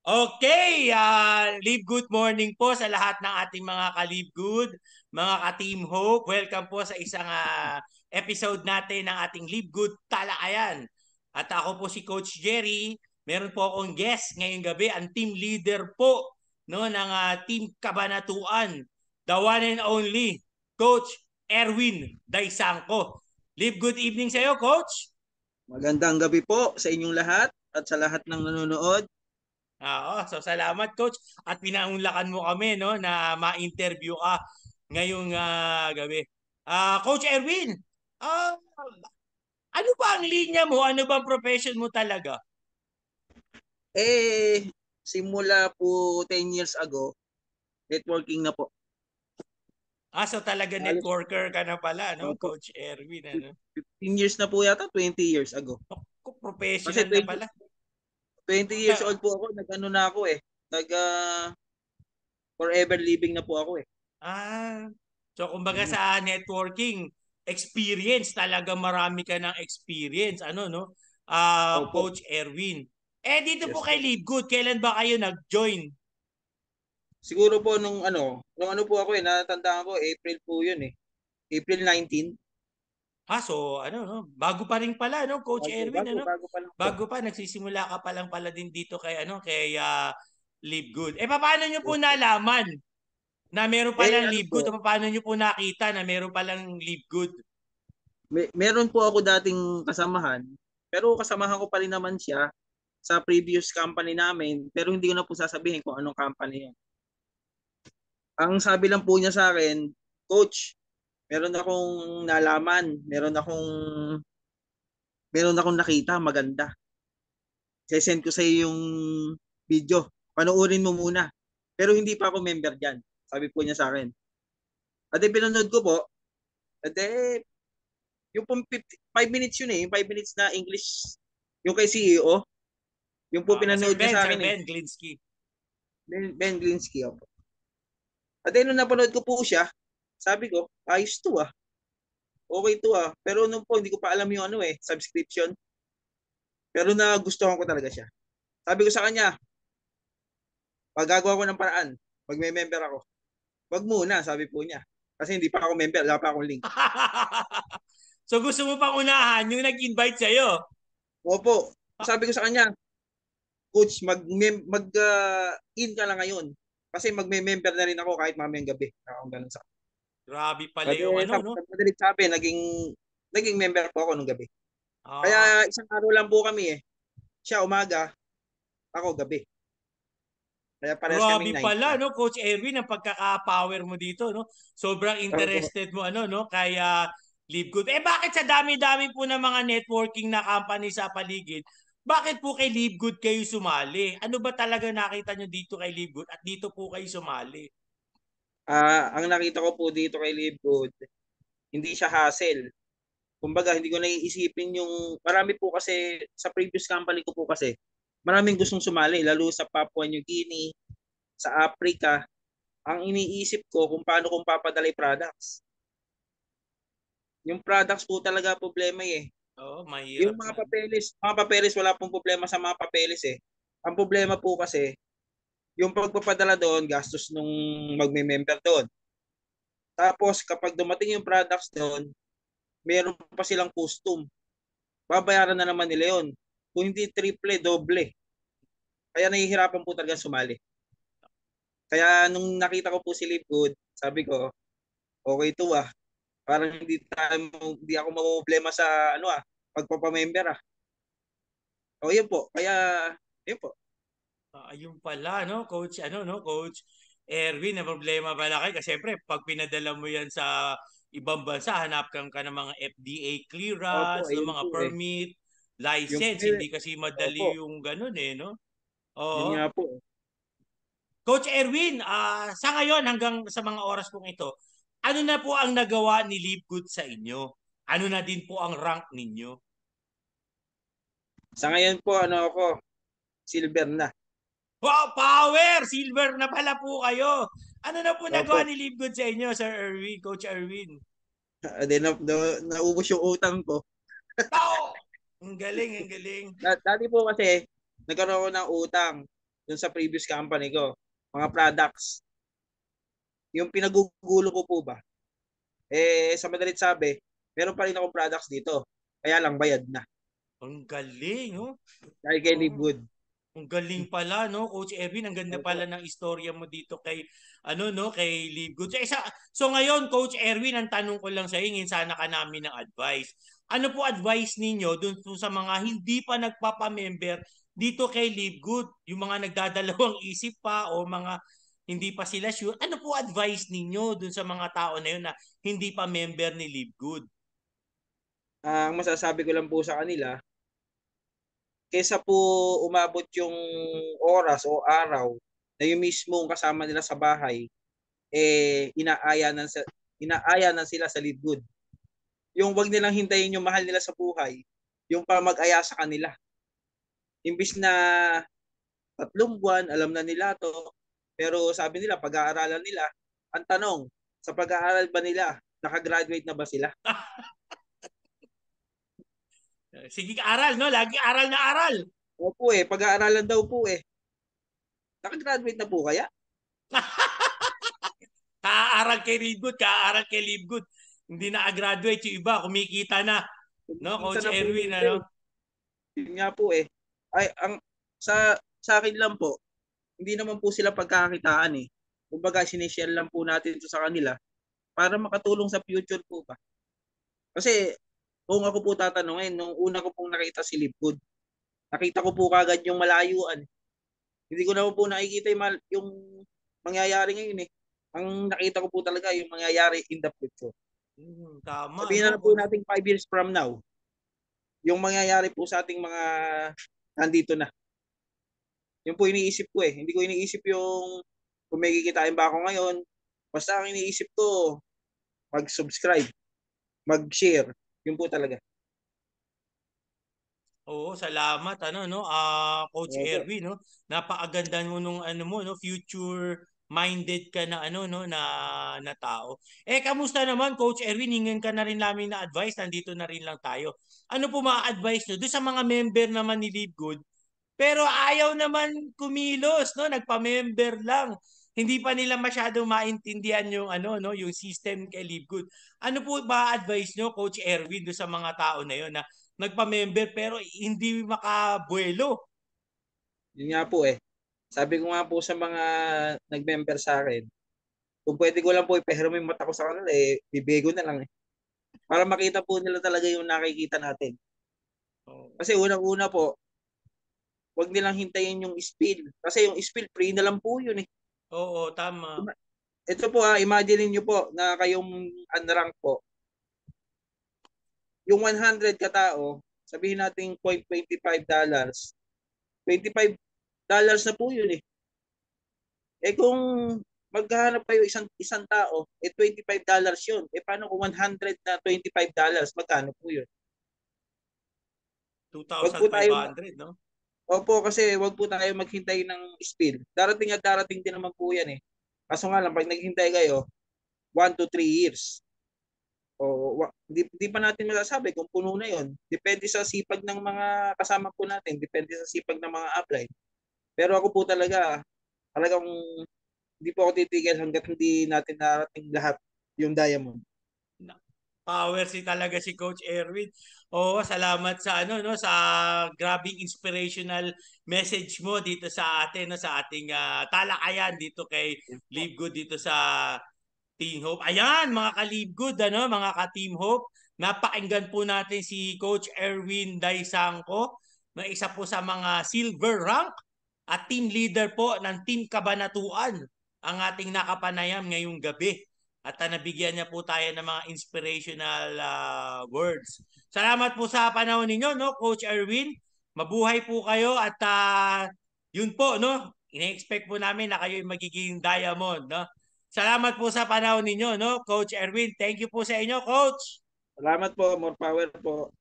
Okay, Live Good morning po sa lahat ng ating mga ka-Live Good, mga ka-Team Hope. Welcome po sa isang episode natin ng ating Live Good Talakayan. At ako po si Coach Jerry. Meron po akong guest ngayong gabi, ang team leader po no, ng Team Kabanatuan, the one and only Coach Erwin Daisangko. Live good evening sa iyo, Coach. Magandang gabi po sa inyong lahat at sa lahat ng nanonood. Oo, so salamat coach at pinaunlakan mo kami no na ma-interview ka ngayong gabi. Coach Erwin, ah ano ba ang linya mo? Ano bang profession mo talaga? Simula po 10 years ago, networking na po. So talaga Halos networker ka na pala, no, po, Coach Erwin, ano? 15 years na po yata, 20 years ago. Kasi Professional na 20, pala. 20 years old po ako, nag-ano na ako eh. Forever living na po ako eh. Ah, so kumbaga Mhm. sa networking, experience talaga marami ka ng experience, ano no? Opo, Coach Erwin. Dito po yes kay po. Live Good, kailan ba kayo nag-join? Siguro po nung ano po ako eh, natandaan ko, April po yun eh. April 19. So ano no, bago pa rin pala no, Coach Bago, Erwin bago, ano? bago pa lang po. Bago pa nagsisimula ka pa lang pala din dito kay ano, kay Live Good. Paano niyo po Yes po. nalaman na meron palang Ano Live Good po, o paano niyo po nakita na meron palang Live Good? meron po ako dating kasamahan, pero kasamahan ko pa rin naman siya sa previous company namin, pero hindi ko na po sasabihin kung anong company yun. Ang sabi lang po niya sa akin, Coach, meron akong nalaman, meron akong nakita maganda. Send ko sa iyo yung video. Panoorin mo muna. Pero hindi pa ako member diyan. Sabi po niya sa akin. At pinanood ko po, at yung 5 minutes yun eh, yung 5 minutes na English, yung kay CEO, yung po Sir pinanood niya Ben, sa Sir akin eh. Ben Glinsky. Ben Glinsky. Opo. At nung napanood ko po siya, sabi ko, ayos to ah. Okay to ah. Pero nung po, hindi ko pa alam yung subscription. Pero nagustuhan ko talaga siya. Sabi ko sa kanya, pagagawa ko ng paraan, magme-member ako. Wag muna, sabi po niya. Kasi hindi pa ako member, wala pa akong link. So gusto mo pang unahan yung nag-invite sa'yo? Opo, sabi ko sa kanya, Coach, in ka lang ngayon. Kasi magme-member na rin ako kahit mamayang gabi. Akong ganun sa. Grabe pala Pwede, yung ano, no? sa madalit sabi, naging member po ako nung gabi. Ah, Kaya isang araw lang po kami eh. Siya umaga, ako gabi. Kaya parehas grabe kaming night pala, shift. no, Coach Erwin, ang pagkaka-power mo dito, no? Sobrang Opo. interested mo, ano, no? Kaya Live Good. Bakit sa dami-dami po ng mga networking na company sa paligid, bakit po kay Live Good kayo sumali? Ano ba talaga nakita nyo dito kay Live Good at dito po kayo sumali? Ang nakita ko po dito kay Livegood, hindi siya hassle. Kumbaga, hindi ko naiisipin yung, marami po kasi, sa previous company ko po kasi, maraming gustong sumali, lalo sa Papua New Guinea, sa Africa. Ang iniisip ko kung paano kong papadalay products. Yung products po talaga problema eh. Oo, Yung mahirap mga nga. papeles, wala pong problema sa mga papeles eh. Ang problema po kasi, yung pagpapadala doon, gastos nung magme-member doon. Tapos kapag dumating yung products doon, meron pa silang custom. Babayaran na naman nila yun. Kung hindi triple, doble. Kaya nahihirapan po talaga sumali. Kaya nung nakita ko po si Livegood, sabi ko, okay to ah. Parang hindi ako mamumblema sa pagpapamember ah. O yun po. Kaya, yun po. Ayun pala, no, Coach, ano, no, Coach Erwin, na problema pala kayo. Kasi syempre, pag pinadala mo yan sa ibang bansa, hanap kang ka ng mga FDA Opo, clearance, ng ayun mga po eh. permit, Yung po license. eh. Hindi kasi Opo, madali yung ganun eh, no? yun nga Oo. po eh. Coach Erwin, sa ngayon hanggang sa mga oras pong ito, ano na po ang nagawa ni Livegood sa inyo? Ano na din po ang rank ninyo? Sa ngayon po, ako, silver na. Wow, power! Silver na pala po kayo. Ano na po nagawa Opo. ni Livegood sa inyo, Sir Erwin, Coach Erwin? Then, naubos yung utang ko. Tao! Ang galing, ang galing. Dati po kasi, nagkaroon ako ng utang. dun sa previous company ko, mga products. Yung pinagugulo ko po ba? Sa madalit sabi, meron pa rin akong products dito. Kaya lang bayad na. Ang galing, oh. Dahil kay Oo. Livewood. Ang galing pala, no, Coach Erwin, ang ganda pala Opo. ng istorya mo dito kay ano no, kay Livegood. So ngayon, Coach Erwin, ang tanong ko lang sa iyo, sana ka namin ng advice. Ano po advice ninyo dun po sa mga hindi pa nagpapa-member dito kay Livegood, yung mga nagdadalawang isip pa o mga hindi pa sila sure. Ano po advice ninyo dun sa mga tao na yun na hindi pa member ni Livegood? Ang masasabi ko lang po sa kanila, kesa po umabot yung oras o araw na yung mismong kasama nila sa bahay, inaaya na sila sa Livegood. Yung wag nilang hintayin yung mahal nila sa buhay, yung pa mag-aya sa kanila. Imbis na 3 buwan, alam na nila to, pero sabi nila, pag-aaralan nila, ang tanong, sa pag-aaral ba nila, nakagraduate na ba sila? Sige, aral, no? Lagi aral na aral. Opo pag-aaralan daw po nakagraduate na po kaya? Kaaral kay Livegood, kaaral kay Livegood. Hindi na graduate yung iba, kumikita na. No, Kita Coach na po Erwin, nila ano? Yun nga po Ay, sa akin lang po, hindi naman po sila pagkakakitaan Kumbaga, sinishare lang po natin ito sa kanila para makatulong sa future po ba. Kasi, kung ako po tatanungin, nung una ko pong nakita si Livegood, nakita ko po kagad yung malayuan. Hindi ko na po nakikita yung mangyayari ngayon Ang nakita ko po talaga yung mangyayari in the future. Tama, Sabihin no, na po Coach? natin 5 years from now, yung mangyayari po sa ating mga nandito na. Yun po iniisip ko Hindi ko iniisip yung kung may kikitain ba ako ngayon. Basta ang iniisip ko, mag-subscribe, mag-share. Yun po talaga. Oo, salamat ano no, Coach Opo. Erwin, no. Napakaganda mo nung ano mo no, future minded ka na ano no na tao. Kamusta naman Coach Erwin? Hingin ka na rin namin na advice, nandito na rin lang tayo. Ano po ma-advise nyo doon sa mga member naman ni Live Good? Pero ayaw naman kumilos, no? Nagpa-member lang. Hindi pa nila masyadong maintindihan yung ano no, yung system kay Live Good. Ano po ba advice nyo, Coach Erwin, do sa mga tao na yon na nagpa-member pero hindi makabuelo? Yun nga po Sabi ko nga po sa mga nag-member sa akin, kung pwede ko lang po ipahiram yung mata ko sa kanila bibego na lang Para makita po nila talaga yung nakikita natin. Oh. Kasi unang-una po, wag nilang hintayin yung spill. Kasi yung spill, free na lang po yun Oo, tama. Ito po imagine niyo po na kayong unrank po. Yung 100 katao, sabihin natin $0.25, $25 na po yun kung maghahanap kayo isang tao, $25 yun. Paano kung 100 na $25, magkano po yun? Wag po tayo 2,500, no? Opo, kasi wag po tayo maghintay ng spill. Darating at darating din naman po yan Kaso nga lang, pag naghintay kayo, 1 to 3 years. Hindi pa natin masasabi kung puno na yon. Depende sa sipag ng mga kasama po natin. Depende sa sipag ng mga upline. Pero ako po talagang hindi po ako titigil hanggat hindi natin narating lahat yung diamond. Power talaga si Coach Erwin. Oo, salamat sa ano no sa grabing inspirational message mo dito sa atin no sa ating talakayan dito kay Live Good dito sa Team Hope. Ayan, mga ka-Live Good ano, mga ka-Team Hope, napakinggan po natin si Coach Erwin Daisangco na isa po sa mga silver rank at team leader po ng Team Kabanatuan ang ating nakapanayam ngayong gabi. At nabigyan niya po tayo ng mga inspirational words. Salamat po sa panahon ninyo, no, Coach Erwin. Mabuhay po kayo at yun po, no, ina-expect po namin na kayo magiging diamond, no. Salamat po sa panahon ninyo, no, Coach Erwin. Thank you po sa inyo, Coach. Salamat po, more power po.